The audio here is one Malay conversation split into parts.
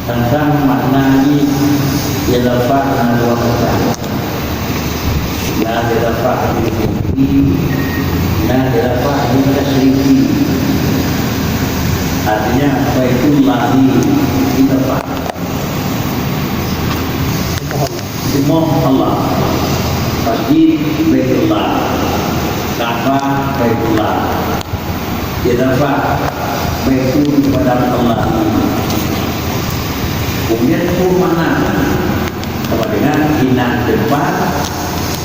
tentang makna ini dilafaz dengan dua kata. La dilafaz bil-mufti, la dilafaz bil-tasrifi. Artinya Baitullahi dilafaz semua Allah. Masjid Baitullah, Ka'bah Baitullah. Dilafaz Baitul kepada Allah. Kemudian mana sama dengan hinan depan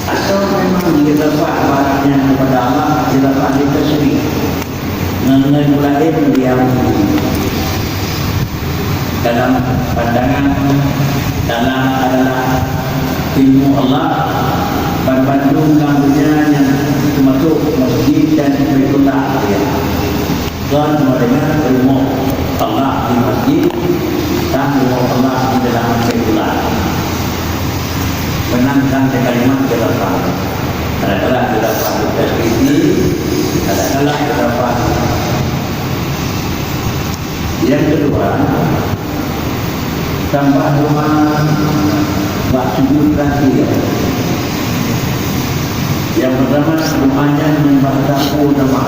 atau memang dilafaz barangnya kepada Allah, dilafaz itu sendiri mengenai mulai diam dalam pandangan dalam adalah ilmu Allah berbanding kamunya yang termasuk masjid dan Baitullah ya. Dan dengan ilmu Allah di masjid dan ilmu Allah di dalam Baitullah menangkan kalimat dilafaz. Kadang-kadang dilafaz tasbihi, kadang-kadang dilafaz. Yang kedua, tambah rumah bak sujud terakhir. Yang pertama rumahnya membaca nama.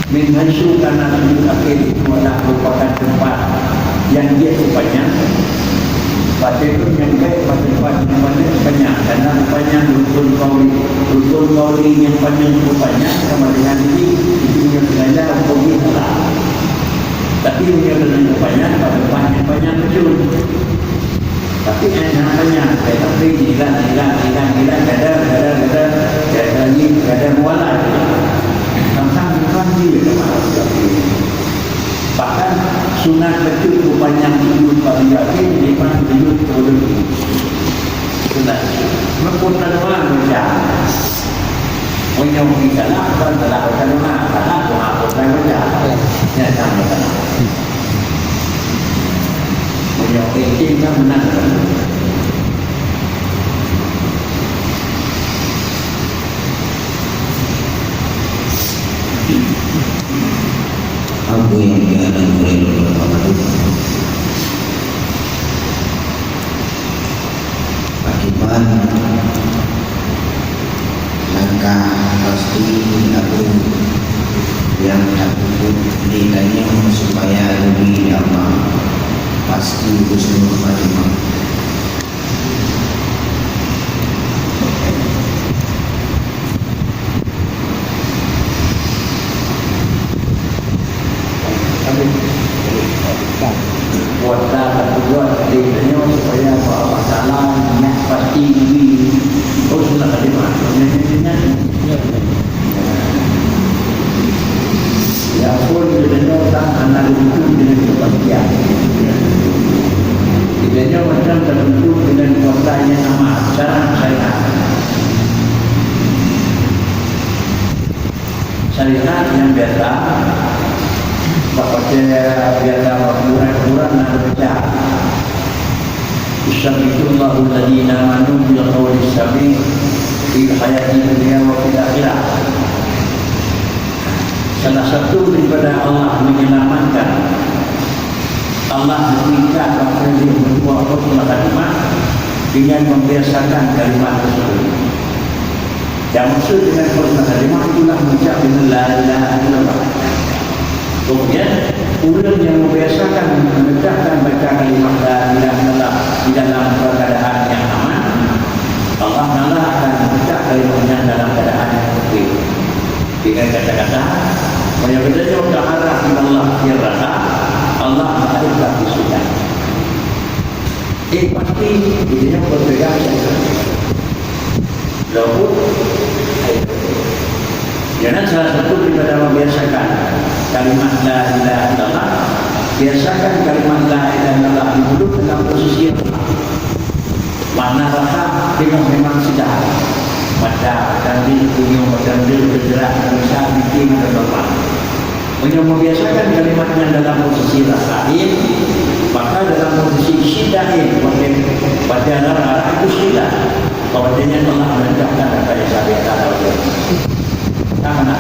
Min haitsu kana sujud akhir itu adalah merupakan tempat yang dia rupanya pada itu yang baik pada tempat yang banyak karena rupanya rukun kauli yang banyak rupanya sama dengan ini itu yang sengaja untuk kita. Tapi yang rupanya pada tempat yang banyak kecil. Tapi yang banyak tapi hilang ada mualah. Tentang bukan dia bahkan sunat kecil rupanya sujud bagi yakin di mana sujud turun sunat mengkutan mana macam menyong kita lah kan telah berkata karena mengaku saya macam ya sama menyong ini kan menang Abu yang diadaan oleh Bapak akibat langkah pasti aku yang aku berikannya supaya lebih aman pasti husnul khatimah. Buatlah buat dirinya supaya Allah Taala pasti lebih husnul khatimah. Ya pun dirinya tak anak itu dengan kepastian. Dirinya macam tertentu dengan kuasanya amat cara syariat yang biasa Bapaknya biasa kurang dan berbaca. Bismillahirrahmanirrahim. Alladzina amanu bil qawli sabit fil hayati dunya wa fil akhirah. Salah satu daripada Allah menyelamatkan Allah memberikan bahkan dia berbuat husnul khatimah dengan membiasakan kalimat tersebut. Yang maksud dengan husnul khatimah itulah mengucap dengan la ilaha illallah. Kemudian ulun yang membiasakan menegakkan baca kalimat la ilaha illallah di dalam keadaan yang aman, Allah Taala akan menegak kalimatnya dalam keadaan yang tertib. Dengan kata-kata menyebutnya ta'ala illallah firrasa Allah mengaitkan disudah. Pasti dirinya berpegang lalu jangan salah satu daripada membiasakan kalimat la ilaha illallah, biasakan kalimat la ilaha illallah di mulut dalam posisi mana rasa memang sedar mata dan kunyung dan bergerak dan bisa bikin dan normal. Membiasakan kalimatnya dalam posisi rasain, maka dalam posisi sidain pada arah itu sidah. Bacanya telah menegakkan apa yang saya katakan. Karena